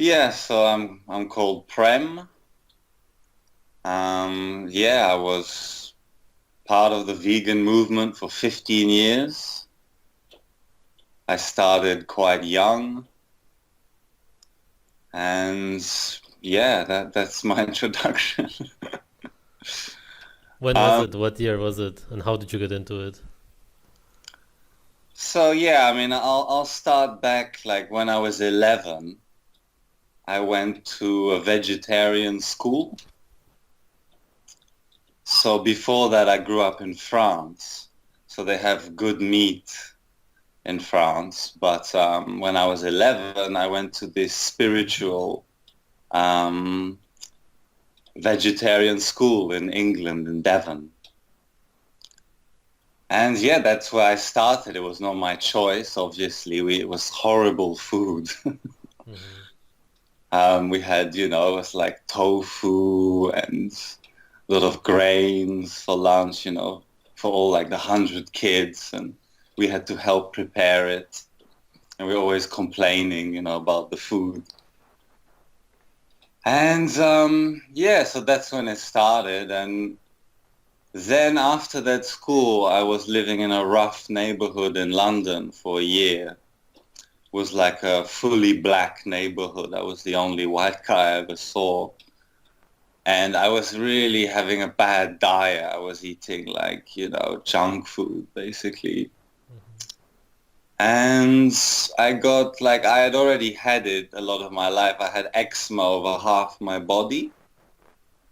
Yeah, so I'm called Prem. Yeah, I was part of the vegan movement for 15 years. I started quite young, and yeah, that's my introduction. When was it? Um, What year was it? And how did you get into it? so yeah, I mean, I'll start back like when I was 11. I went to a vegetarian school. So before that, I grew up in France. So they have good meat in France. But when I was 11, I went to this spiritual um, vegetarian school in England, in Devon. And yeah, that's where I started. It was not my choice, obviously. It was horrible food. Hmm. We had, it was like tofu and a lot of grains for lunch, for all like the 100 kids. And we had to help prepare it. And we were always complaining, about the food. And yeah, so that's when it started. And then after that school, I was living in a rough neighborhood in London for a year. It was like a fully black neighborhood. I was the only white guy I ever saw. And I was really having a bad diet. I was eating like, junk food, basically. And I got like, I had already had it a lot of my life. I had eczema over half my body.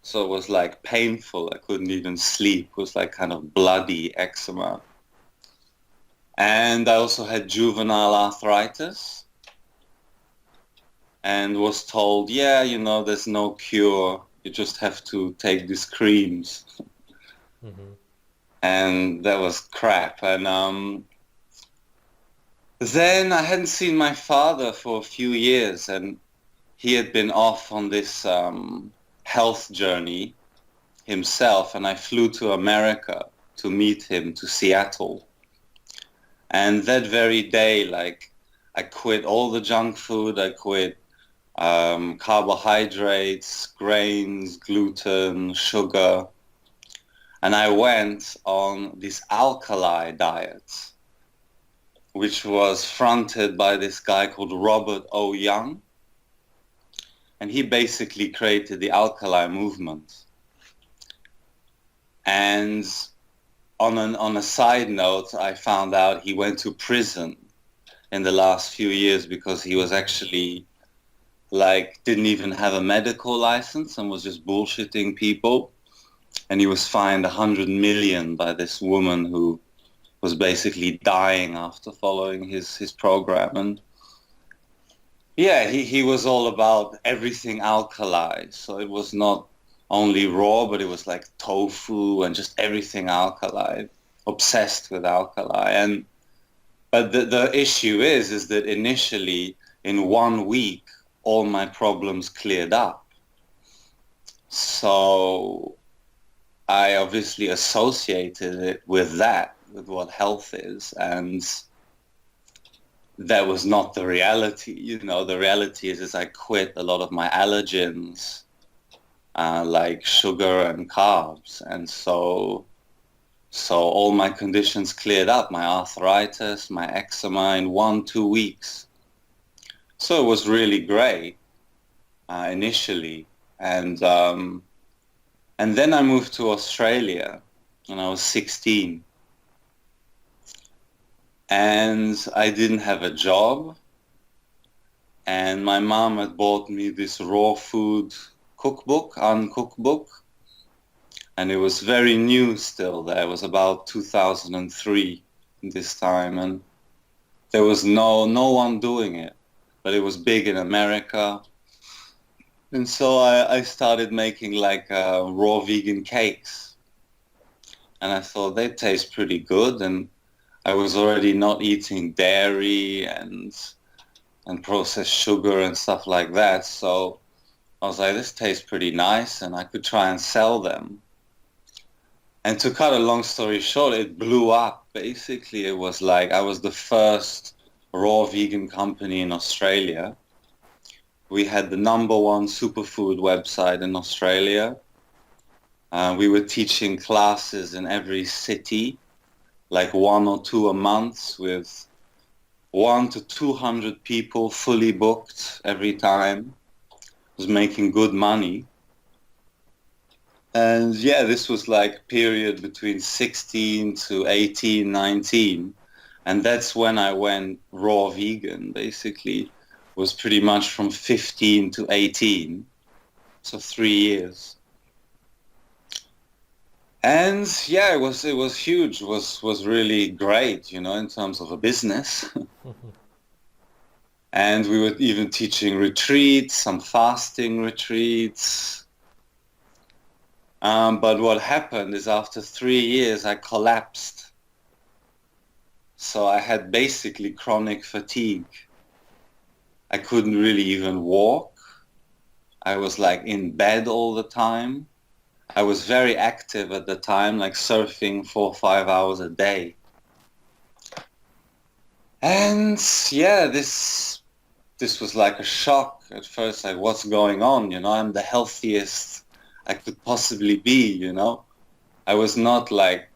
So it was like painful. I couldn't even sleep. It was like kind of bloody eczema. And I also had juvenile arthritis and was told, yeah, there's no cure. You just have to take these creams. Hmm. And that was crap. And then I hadn't seen my father for a few years, and he had been off on this health journey himself, and I flew to America to meet him, to Seattle. And that very day, like, I quit all the junk food. I quit carbohydrates, grains, gluten, sugar, and I went on this alkali diet, which was fronted by this guy called Robert O. Young, and he basically created the alkali movement. And on a side note, I found out he went to prison in the last few years because he was actually like didn't even have a medical license and was just bullshitting people. And he was fined 100 million by this woman who was basically dying after following his program. And yeah, he was all about everything alkali. So it was not only raw, but it was like tofu and just everything alkali, obsessed with alkali. And but the issue is that initially in 1 week all my problems cleared up. So I obviously associated it with that, with what health is, and that was not the reality. The reality is I quit a lot of my allergens, like sugar and carbs, and so all my conditions cleared up, my arthritis, my eczema in 1, 2 weeks. So it was really great initially, and then I moved to Australia when I was 16, and I didn't have a job. And my mom had bought me this raw food cookbook, uncookbook, and it was very new still. There it was about 2003 this time, and there was no one doing it, but it was big in America. And so I started making like raw vegan cakes, and I thought they taste pretty good. And I was already not eating dairy and processed sugar and stuff like that. So I was like, this tastes pretty nice, and I could try and sell them. And to cut a long story short, it blew up. Basically, it was like I was the first raw vegan company in Australia. We had the #1 superfood website in Australia. We were teaching classes in every city, like 1 or 2 a month, with 1 to 200 people fully booked every time. Was making good money. And yeah, this was like a period between 16 to 18, 19. And that's when I went raw vegan, basically. Was pretty much from 15 to 18. So 3 years. And yeah, it was huge. Was really great, in terms of a business. And we were even teaching retreats, some fasting retreats. But what happened is after 3 years, I collapsed. So I had basically chronic fatigue. I couldn't really even walk. I was like in bed all the time. I was very active at the time, like surfing 4 or 5 hours a day. And yeah, this was like a shock at first, like what's going on? I'm the healthiest I could possibly be. I was not like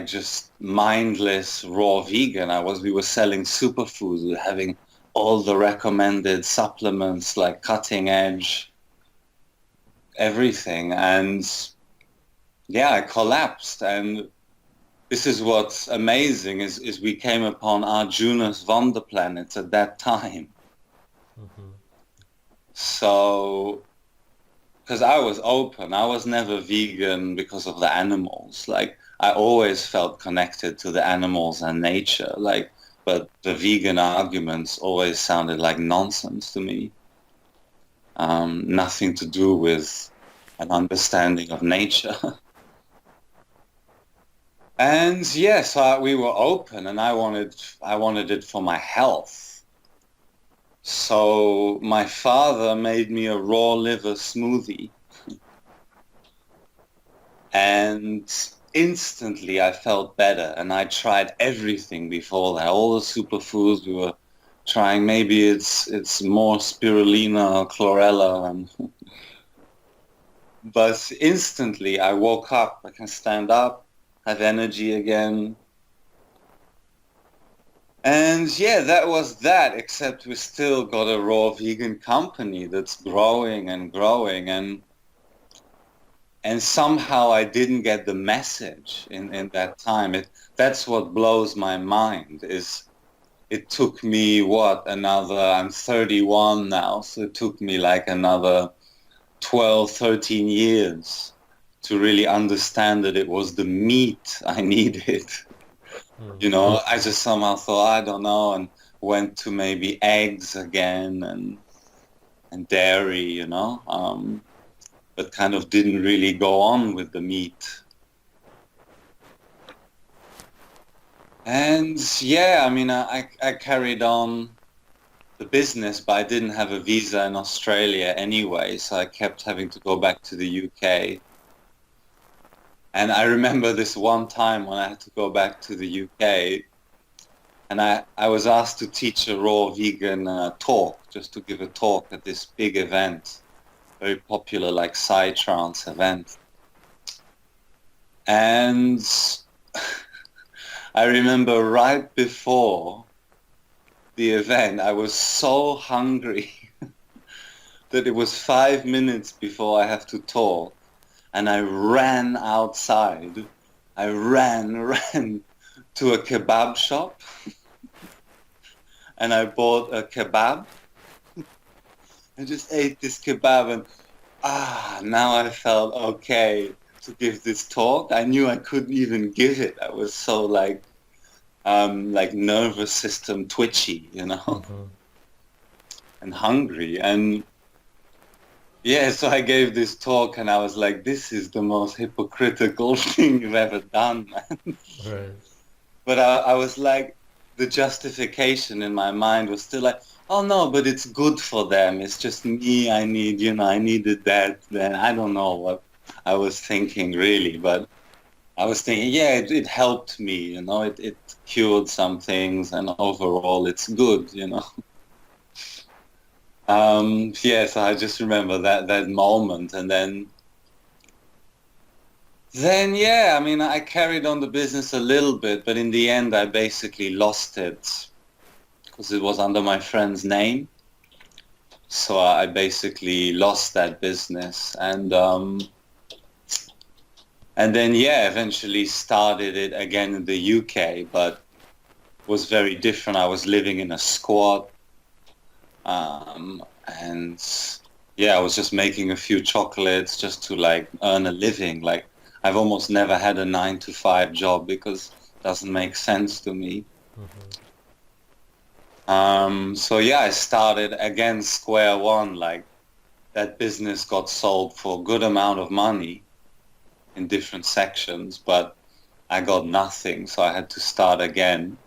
just mindless raw vegan. We were selling superfoods, we were having all the recommended supplements, like cutting edge, everything. And yeah, I collapsed. And this is what's amazing is we came upon Arjuna's Wonder planets at that time. Mm-hmm. So, because I was open, I was never vegan because of the animals. Like, I always felt connected to the animals and nature. Like, but the vegan arguments always sounded like nonsense to me. Nothing to do with an understanding of nature. And yes, we were open, and I wanted it for my health. So my father made me a raw liver smoothie, and instantly I felt better. And I tried everything before that, all the superfoods we were trying. Maybe it's more spirulina or chlorella, but instantly I woke up. I can stand up, have energy again. And yeah, that was that, except we still got a raw vegan company that's growing and growing, and somehow I didn't get the message in that time. That's what blows my mind is it took me I'm 31 now, so it took me like another 12, 13 years to really understand that it was the meat I needed. I just somehow thought, I don't know, and went to maybe eggs again and dairy, but kind of didn't really go on with the meat. And yeah, I mean, I carried on the business, but I didn't have a visa in Australia anyway, so I kept having to go back to the UK. And I remember this one time when I had to go back to the UK, and I was asked to teach a raw vegan talk, just to give a talk at this big event, very popular, like psytrance event. And I remember right before the event, I was so hungry that it was 5 minutes before I have to talk. And I ran outside. I ran to a kebab shop. And I bought a kebab. I just ate this kebab and now I felt okay to give this talk. I knew I couldn't even give it. I was so like nervous system twitchy, Mm-hmm. and hungry. And yeah, so I gave this talk and I was like, this is the most hypocritical thing you've ever done, man. Right. But I was like, the justification in my mind was still like, oh no, but it's good for them. It's just me. I needed that. Then I don't know what I was thinking really, but I was thinking, yeah, it helped me, it cured some things and overall it's good. Yes, I just remember that moment, and then yeah, I mean, I carried on the business a little bit, but in the end, I basically lost it because it was under my friend's name. So I basically lost that business, and then yeah, eventually started it again in the UK, but was very different. I was living in a squat, and yeah, I was just making a few chocolates just to like earn a living. Like I've almost never had a 9 to 5 job because it doesn't make sense to me. Mm-hmm. So yeah, I started again square one. Like that business got sold for a good amount of money in different sections, but I got nothing, so I had to start again.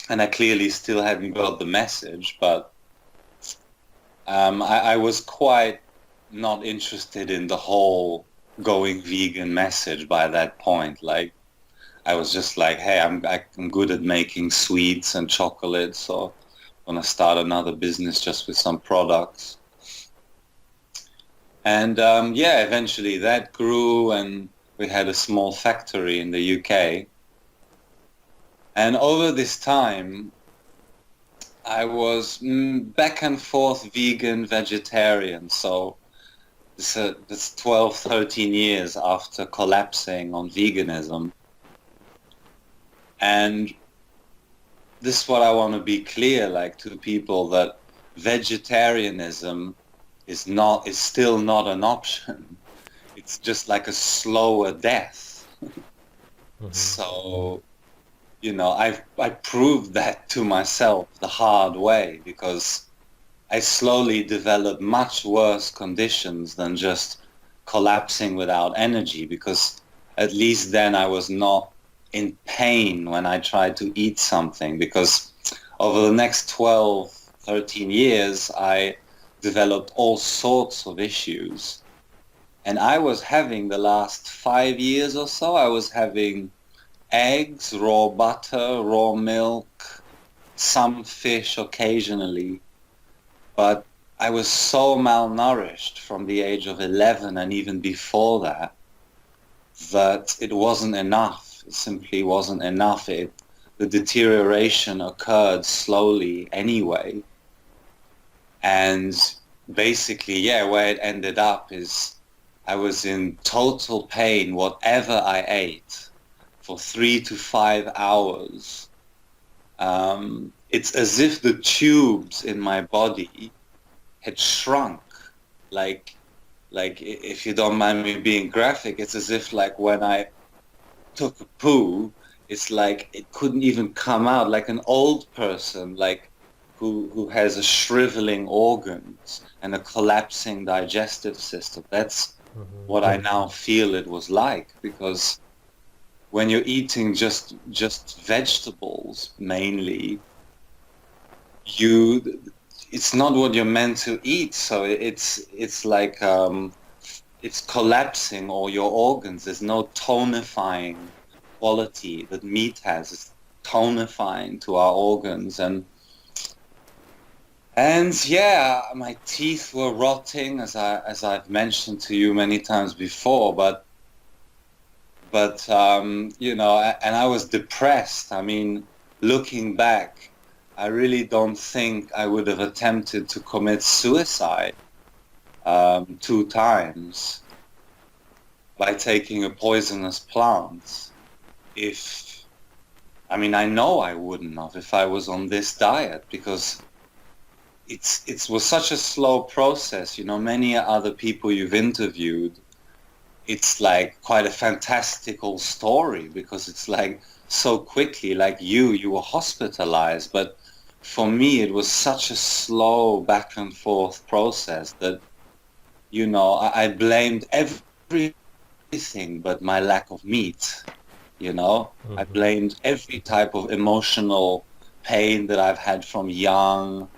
And I clearly still hadn't got the message, but I was quite not interested in the whole going vegan message by that point. Like I was just like, hey, I'm good at making sweets and chocolates, so I'm gonna start another business just with some products. And yeah, eventually that grew, and we had a small factory in the UK. And over this time, I was back and forth vegan, vegetarian. So this 12, 13 years after collapsing on veganism. And this is what I want to be clear, like to people, that vegetarianism is still not an option. It's just like a slower death. Mm-hmm. So, you know, I proved that to myself the hard way because I slowly developed much worse conditions than just collapsing without energy, because at least then I was not in pain when I tried to eat something, because over the next 12, 13 years, I developed all sorts of issues. And I was having the last 5 years or so, I was having eggs, raw butter, raw milk, some fish occasionally. But I was so malnourished from the age of 11 and even before that, that it wasn't enough. It simply wasn't enough. The deterioration occurred slowly anyway. And basically, yeah, where it ended up is I was in total pain, whatever I ate, for 3 to 5 hours. It's as if the tubes in my body had shrunk. Like, if you don't mind me being graphic, it's as if like when I took a poo, it's like it couldn't even come out. Like an old person, like who has a shriveling organs and a collapsing digestive system. That's Mm-hmm. what I now feel it was like, because when you're eating just vegetables mainly, you it's not what you're meant to eat. So it's like it's collapsing all your organs. There's no tonifying quality that meat has. It's tonifying to our organs, and yeah, my teeth were rotting, as I've mentioned to you many times before. But you know, and I was depressed. I mean, looking back, I really don't think I would have attempted to commit suicide 2 times by taking a poisonous plant. If I mean, I know I wouldn't have if I was on this diet, because it was such a slow process. You know, many other people you've interviewed, it's like quite a fantastical story, because it's like so quickly, like you were hospitalized. But for me, it was such a slow back and forth process that, you know, I blamed everything but my lack of meat. You know, I Mm-hmm. blamed every type of emotional pain that I've had from young,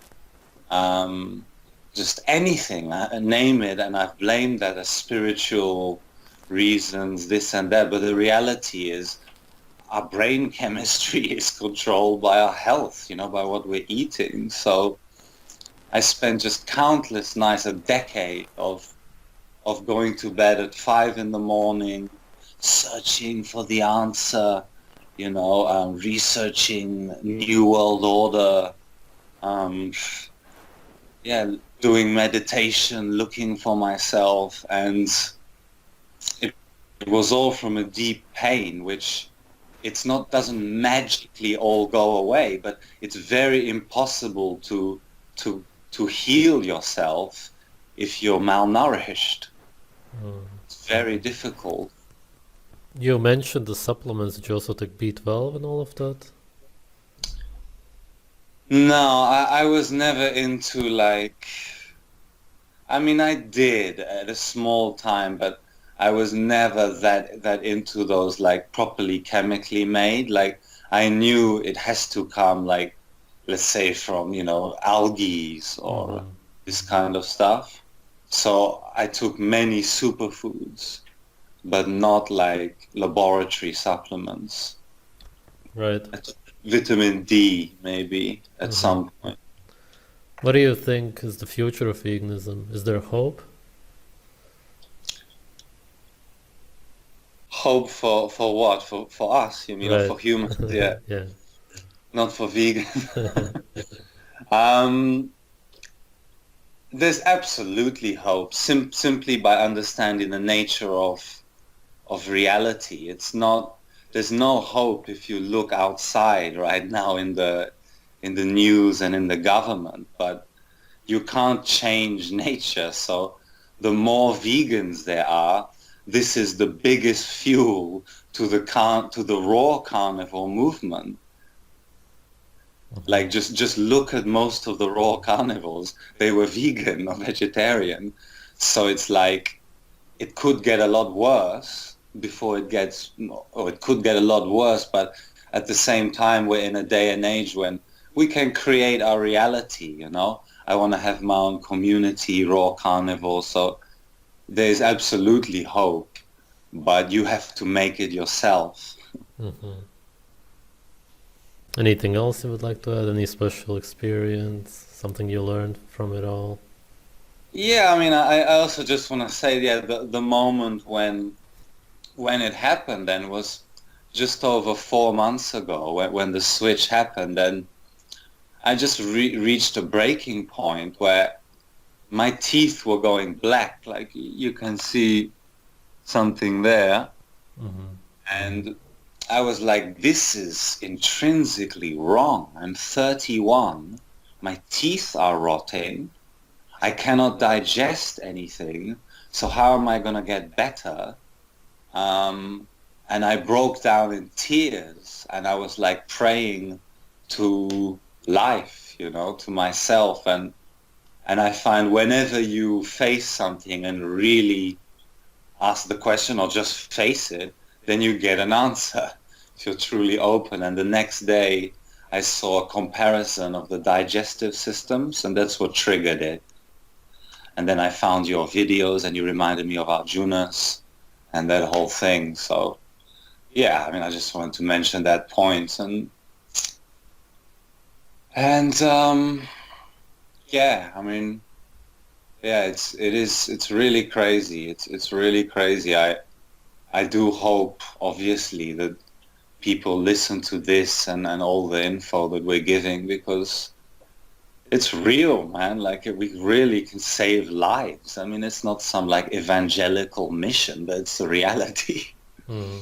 um, just anything, name it, and I've blamed that as spiritual reasons, this and that. But the reality is, our brain chemistry is controlled by our health, you know, by what we're eating. So, I spent just countless nights, a decade of going to bed at 5 in the morning, searching for the answer, researching New World Order, um, yeah, doing meditation, looking for myself, and it, it was all from a deep pain, which it's not doesn't magically all go away, but it's very impossible to to heal yourself if you're malnourished. Mm. It's very difficult. You mentioned the supplements. Did you also take B12 and all of that? No, I was never into like, I mean, I did at a small time, but I was never that into those like properly chemically made. Like I knew it has to come like, let's say from, algae or Mm-hmm. this kind of stuff. So I took many superfoods, but not like laboratory supplements. Right. I took vitamin D maybe at Mm-hmm. some point. What do you think is the future of veganism? Is there hope? Hope for what? For us, you mean, or Right. for humans? Yeah, Yeah. not for vegan. um, there's absolutely hope, simply by understanding the nature of reality. It's not. There's no hope if you look outside right now in the news and in the government, but you can't change nature. So the more vegans there are, this is the biggest fuel to the raw carnivore movement. Mm-hmm. Like just look at most of the raw carnivores. They were vegan or vegetarian. So it's like it could get a lot worse before it gets, or it could get a lot worse, but at the same time, we're in a day and age when we can create our reality. I want to have my own community, raw carnivore, so there's absolutely hope, but you have to make it yourself. Mm-hmm. Anything else you would like to add? Any special experience? Something you learned from it all? Yeah, I mean, I also just want to say, yeah, the moment when it happened then was just over 4 months ago when the switch happened, and I just reached a breaking point where my teeth were going black, like you can see something there. Mm-hmm. And I was like, this is intrinsically wrong. I'm 31. My teeth are rotting. I cannot digest anything. So how am I going to get better? And I broke down in tears and I was like praying to life, to myself. And I find whenever you face something and really ask the question or just face it, then you get an answer if you're truly open. And the next day, I saw a comparison of the digestive systems, and that's what triggered it. And then I found your videos, and you reminded me of Arjuna's and that whole thing. So, yeah, I mean, I just wanted to mention that point. And yeah, I mean, yeah, it's really crazy. It's really crazy. I do hope, obviously, that people listen to this and all the info that we're giving because it's real, man. Like we really can save lives. I mean, it's not some like evangelical mission, but it's the reality. Mm-hmm.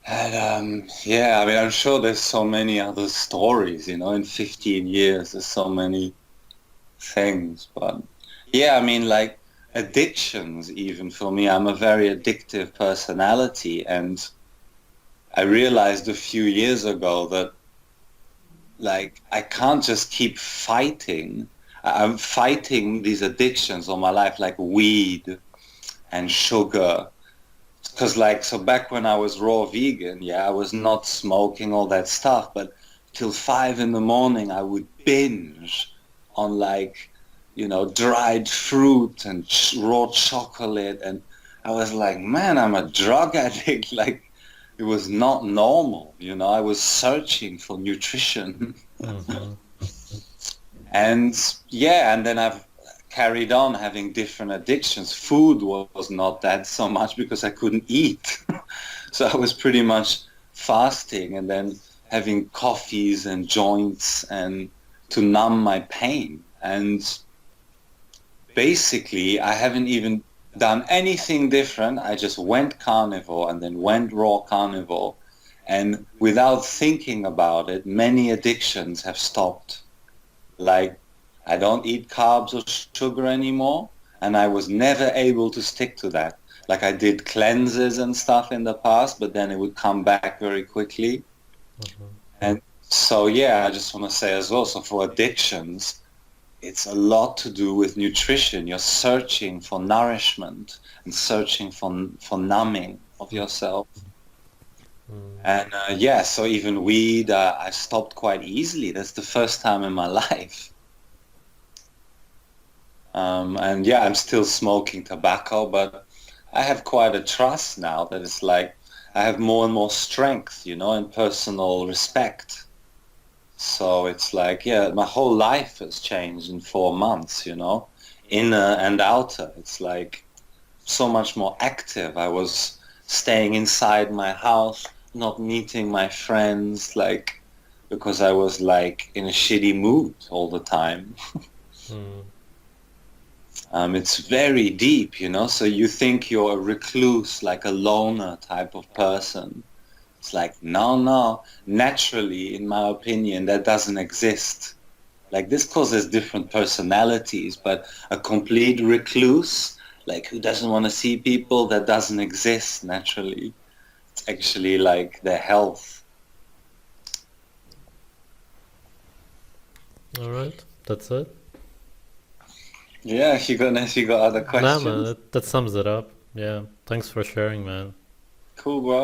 And yeah, I mean, I'm sure there's so many other stories, in 15 years, there's so many things. But yeah, I mean, like addictions, even for me, I'm a very addictive personality. And I realized a few years ago that like I can't just keep fighting. I'm fighting these addictions all my life, like weed and sugar. Because like, so back when I was raw vegan, yeah, I was not smoking all that stuff, but till 5 in the morning, I would binge on like, dried fruit and raw chocolate. And I was like, man, I'm a drug addict. Like, it was not normal. I was searching for nutrition. Mm-hmm. And yeah, and then I've carried on having different addictions. Food was not that so much because I couldn't eat. So I was pretty much fasting and then having coffees and joints and to numb my pain. And basically, I haven't even done anything different. I just went carnivore and then went raw carnivore. And without thinking about it, many addictions have stopped. Like, I don't eat carbs or sugar anymore, and I was never able to stick to that. Like, I did cleanses and stuff in the past, but then it would come back very quickly. Mhm. And so, yeah, I just want to say as well, so for addictions, it's a lot to do with nutrition. You're searching for nourishment and searching for numbing of yourself. Mm. And yeah, so even weed, I stopped quite easily. That's the first time in my life. And yeah, I'm still smoking tobacco, but I have quite a trust now that it's like I have more and more strength, you know, and personal respect. So it's like, yeah, my whole life has changed in 4 months, you know, inner and outer. It's like so much more active. I was staying inside my house, not meeting my friends, like, because I was like in a shitty mood all the time. Mm. It's very deep, you know, so you think you're a recluse, like a loner type of person. It's like, no, no, naturally, in my opinion, that doesn't exist. Like this causes different personalities, but a complete recluse, like who doesn't want to see people, that doesn't exist naturally. It's actually like their health. All right, that's it. Yeah, if you got other Nah, man, questions, that sums it up. Yeah, thanks for sharing, man. cool, bro.